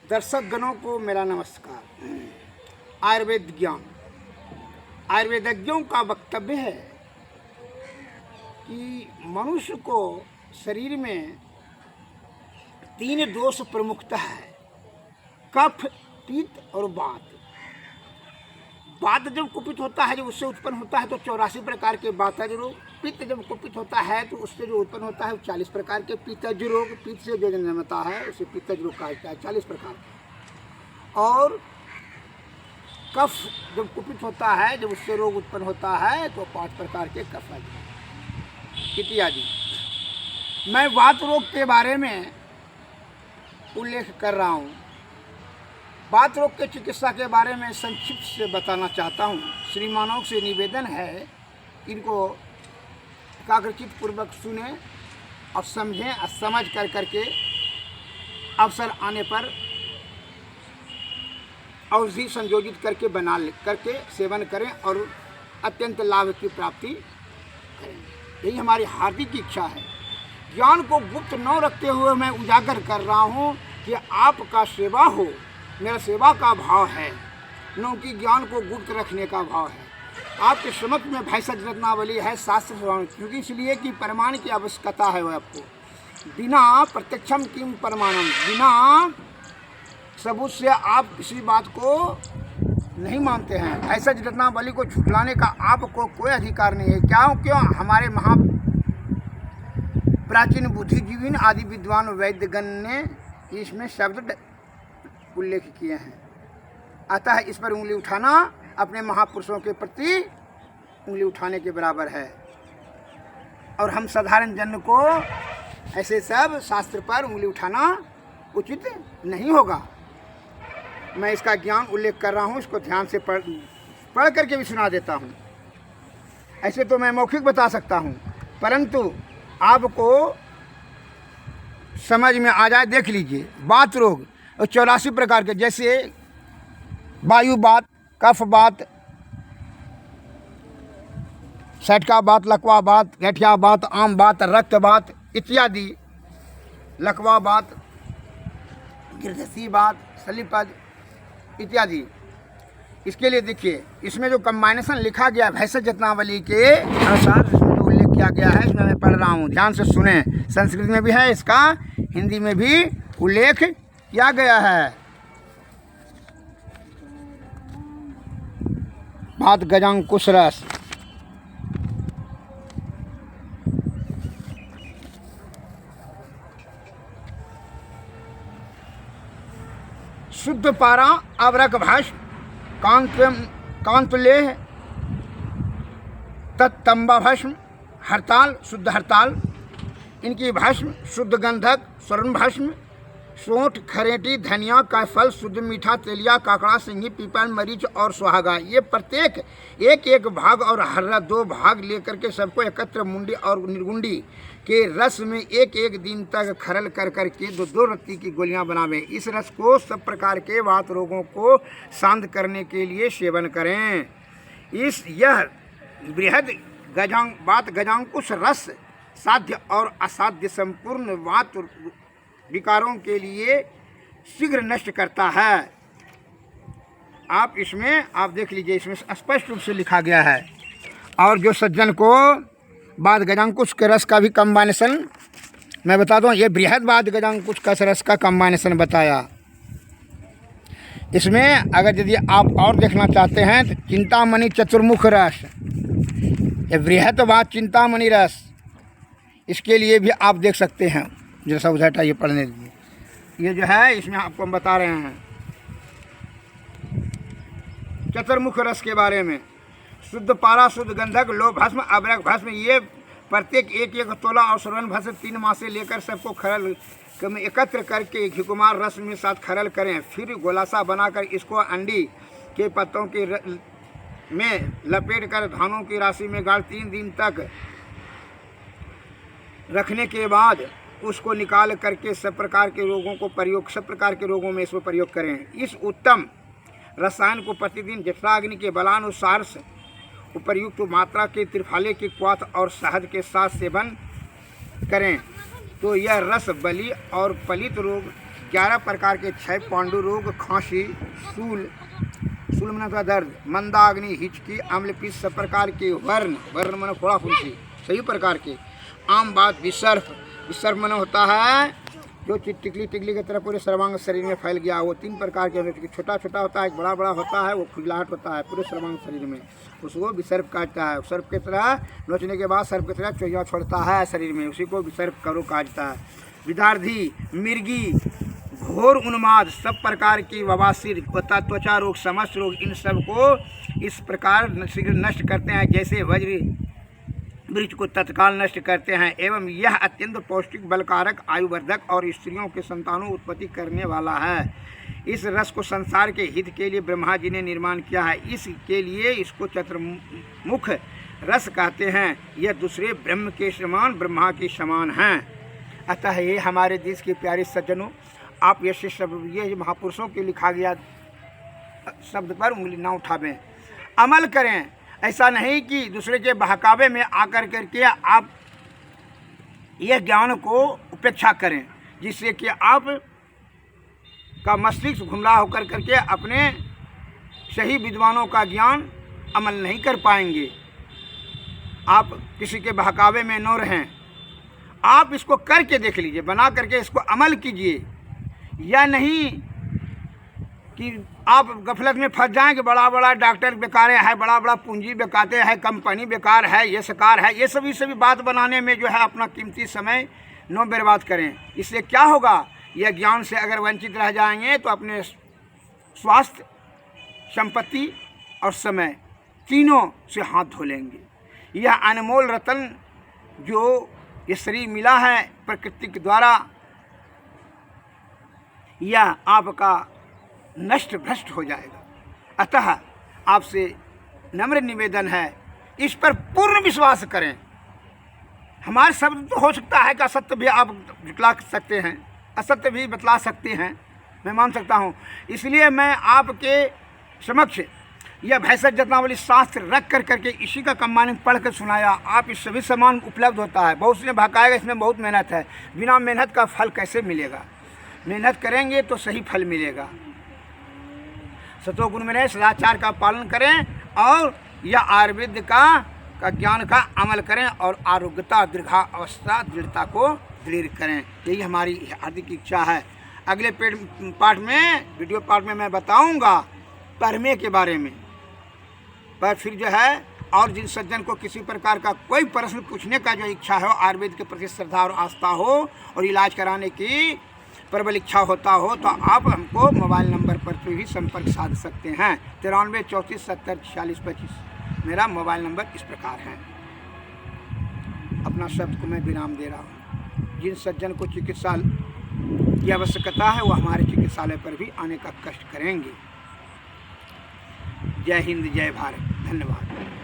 दर्शक गणों को मेरा नमस्कार। आयुर्वेद ज्ञान, आयुर्वेदज्ञों का वक्तव्य है कि मनुष्य को शरीर में 3 दोष प्रमुखता है, कफ, पित्त और वात। वात जब कुपित होता है, जब उससे उत्पन्न होता है तो 84 प्रकार के वातज रोग। पित्त जब कुपित होता है तो उससे जो उत्पन्न होता है 40 प्रकार के पित्तज रोग। पित्त से जो जन्मता है उसे पित्तज रोग कहा जाता है, 40 प्रकार। और कफ जब कुपित होता है, जब उससे रोग उत्पन्न होता है तो 5 प्रकार के कफ इत्यादि। मैं वात रोग के बारे में उल्लेख कर रहा हूँ। वात रोग के चिकित्सा के बारे में संक्षिप्त से बताना चाहता हूँ। श्रीमानों से निवेदन है, इनको एकाग्रचित पूर्वक सुने और समझें और समझ कर करके अवसर आने पर औषधि संयोजित करके बना करके सेवन करें और अत्यंत लाभ की प्राप्ति करें। यही हमारी हार्दिक इच्छा है। ज्ञान को गुप्त न रखते हुए मैं उजागर कर रहा हूँ कि आपका सेवा हो, मेरा सेवा का भाव है, न कि ज्ञान को गुप्त रखने का भाव है। आपके समक्ष में भैंसज रत्नावली है, शास्त्र श्रवण, क्योंकि इसलिए कि प्रमाण की आवश्यकता है। वह आपको बिना प्रत्यक्षम किम प्रमाणम, बिना सबूत से आप किसी बात को नहीं मानते हैं। भैंसज रत्नावली को झुठलाने का आपको कोई अधिकार नहीं है। क्यों हमारे प्राचीन बुद्धिजीवी आदि विद्वान वैद्यगण ने इसमें शब्द उल्लेख किए हैं। अतः इस पर उंगली उठाना अपने महापुरुषों के प्रति उंगली उठाने के बराबर है। और हम साधारण जन को ऐसे सब शास्त्र पर उंगली उठाना उचित नहीं होगा। मैं इसका ज्ञान उल्लेख कर रहा हूँ, इसको ध्यान से पढ़ करके भी सुना देता हूँ। ऐसे तो मैं मौखिक बता सकता हूँ, परंतु आपको समझ में आ जाए। देख लीजिए, वात रोग 84 प्रकार के, जैसे वायु बात, कफ बात, सटका बात, लकवा बात, गठिया बात, आम बात, रक्त बात इत्यादि, लकवा बात, गिरधसी बात, सलीपद इत्यादि। इसके लिए देखिए, इसमें जो कम्बाइनेशन लिखा गया भैंसज रत्नावली के अनुसार, इसमें जो उल्लेख किया गया है, इसमें मैं पढ़ रहा हूँ, ध्यान से सुने। संस्कृत में भी है इसका, हिंदी में भी उल्लेख किया गया है। वात गजांकुश रस, शुद्ध पारा, अवरक भस्म, कांतलेह, तत्तंबा भस्म, हरताल, शुद्ध हरताल, इनकी भस्म, शुद्ध गंधक, स्वर्ण भस्म, सोंठ, खरेटी, धनिया का फल, शुद्ध मीठा, तेलिया, काकड़ा, सिंगी, पीपल, मरीच और सुहागा। ये प्रत्येक एक भाग और हर्रा 2 भाग लेकर के सबको एकत्र मुंडी और निर्गुंडी के रस में एक दिन तक खरल कर करके 2 रत्ती की गोलियां बनावें। इस रस को सब प्रकार के वात रोगों को शांत करने के लिए सेवन करें। यह बृहद वात गजांकुश रस साध्य और असाध्य संपूर्ण वात विकारों के लिए शीघ्र नष्ट करता है। आप देख लीजिए, इसमें स्पष्ट रूप से लिखा गया है। और जो सज्जन को वात गजांकुश के रस का भी कम्बाइनेशन मैं बता दूं, ये बृहद वात गजांकुश का रस का कम्बाइनेशन बताया। इसमें अगर यदि आप और देखना चाहते हैं तो चिंतामणि चतुर्मुख रस, ये बृहद वात चिंतामणि रस, इसके लिए भी आप देख सकते हैं। जैसा उधर ये पढ़ने दीजिए। ये जो है इसमें आपको हम बता रहे हैं चतुर्मुख रस के बारे में। शुद्ध पारा, शुद्ध गंधक, लो भस्म, अबरक भस्म, ये प्रत्येक एक तोला और स्वर्ण भस्म 3 माह से लेकर सबको खरल में एकत्र करके घिकुमार रस में साथ खरल करें। फिर गोलासा बनाकर इसको अंडी के पत्तों के में लपेट कर धानों की राशि में गाड़ 3 दिन तक रखने के बाद उसको निकाल करके सब प्रकार के रोगों में इसको प्रयोग करें। इस उत्तम रसायन को प्रतिदिन जठराग्नि के बलानुसार से उपयुक्त मात्रा के त्रिफाले के क्वाथ और शहद के साथ सेवन करें तो यह रस बलि और पलित रोग 11 प्रकार के क्षय, पांडु रोग, खांसी, शूल मन का दर्द, मंदाग्नि, हिचकी, अम्लपीत, सब प्रकार के वर्ण मन फोड़ा फुंसी सभी प्रकार के, आम बात, विसर्प मन होता है जो टिकली की तरह पूरे सर्वांग शरीर में फैल गया। वो 3 प्रकार के, छोटा छोटा होता है, एक बड़ा बड़ा होता है, वो खुजलाहट होता है पूरे सर्वांग शरीर में, उसको विसर्प काटता है। सर्प की तरह नोचने के बाद सर्प की तरह चोइया छोड़ता है शरीर में, उसी को विसर्प करो काटता है। विदार्थी, मिर्गी, घोर उन्माद, सब प्रकार की बवासीर, त्वचा रोग, समस्त रोग, इन सब को इस प्रकार शीघ्र नष्ट करते हैं जैसे वज्र वृक्ष को तत्काल नष्ट करते हैं। एवं यह अत्यंत पौष्टिक, बलकारक, आयुवर्धक और स्त्रियों के संतानों उत्पत्ति करने वाला है। इस रस को संसार के हित के लिए ब्रह्मा जी ने निर्माण किया है, इसके लिए इसको चतुर्मुख रस कहते हैं। यह दूसरे ब्रह्म के समान, ब्रह्मा के समान हैं। अतः ये हमारे देश के प्यारे सज्जनों, आप ये महापुरुषों के लिखा गया शब्द पर उंगली ना उठावें, अमल करें। ऐसा नहीं कि दूसरे के बहकावे में आकर करके आप यह ज्ञान को उपेक्षा करें, जिससे कि आप का मस्तिष्क घुमला होकर करके अपने सही विद्वानों का ज्ञान अमल नहीं कर पाएंगे। आप किसी के बहकावे में न रहें, आप इसको करके देख लीजिए, बना करके इसको अमल कीजिए। या नहीं कि आप गफलत में फंस जाएं कि बड़ा बड़ा डॉक्टर बेकार है, बड़ा बड़ा पूंजी बेकाते हैं, कंपनी बेकार है, ये सरकार है, ये सभी बात बनाने में जो है अपना कीमती समय न बर्बाद करें। इससे क्या होगा, यह ज्ञान से अगर वंचित रह जाएंगे तो अपने स्वास्थ्य, संपत्ति और समय तीनों से हाथ धो लेंगे। यह अनमोल रतन जो ये शरीर मिला है प्रकृति के द्वारा, यह आपका नष्ट भ्रष्ट हो जाएगा। अतः आपसे नम्र निवेदन है, इस पर पूर्ण विश्वास करें। हमारे शब्द तो हो सकता है कि असत्य भी आप झुटला सकते हैं, असत्य भी बतला सकते हैं, मैं मान सकता हूँ। इसलिए मैं आपके समक्ष यह भैंसत जतनावली शास्त्र रख कर करके इसी का कम्बाइनिंग पढ़ कर सुनाया। आप इस सभी सामान उपलब्ध होता है। बहुत से भकाएगा, इसमें बहुत मेहनत है, बिना मेहनत का फल कैसे मिलेगा? मेहनत करेंगे तो सही फल मिलेगा। सतोगुण में रहे, सदाचार का पालन करें और यह आयुर्वेद का ज्ञान का अमल करें और आरोग्यता, दीर्घावस्था, दृढ़ता को दृढ़ करें। यही हमारी हार्दिक इच्छा है। अगले पार्ट में, वीडियो पार्ट में मैं बताऊंगा परमे के बारे में। पर फिर जो है और जिन सज्जन को किसी प्रकार का कोई प्रश्न पूछने का जो इच्छा हो, आयुर्वेद के प्रति श्रद्धा और आस्था हो और इलाज कराने की प्रबल इच्छा होता हो, तो आप हमको मोबाइल नंबर पर भी संपर्क साध सकते हैं। 93 34 70 46 25 मेरा मोबाइल नंबर इस प्रकार है। अपना शब्द को मैं विराम दे रहा हूँ। जिन सज्जन को चिकित्सा की आवश्यकता है वो हमारे चिकित्सालय पर भी आने का कष्ट करेंगे। जय हिंद, जय भारत, धन्यवाद।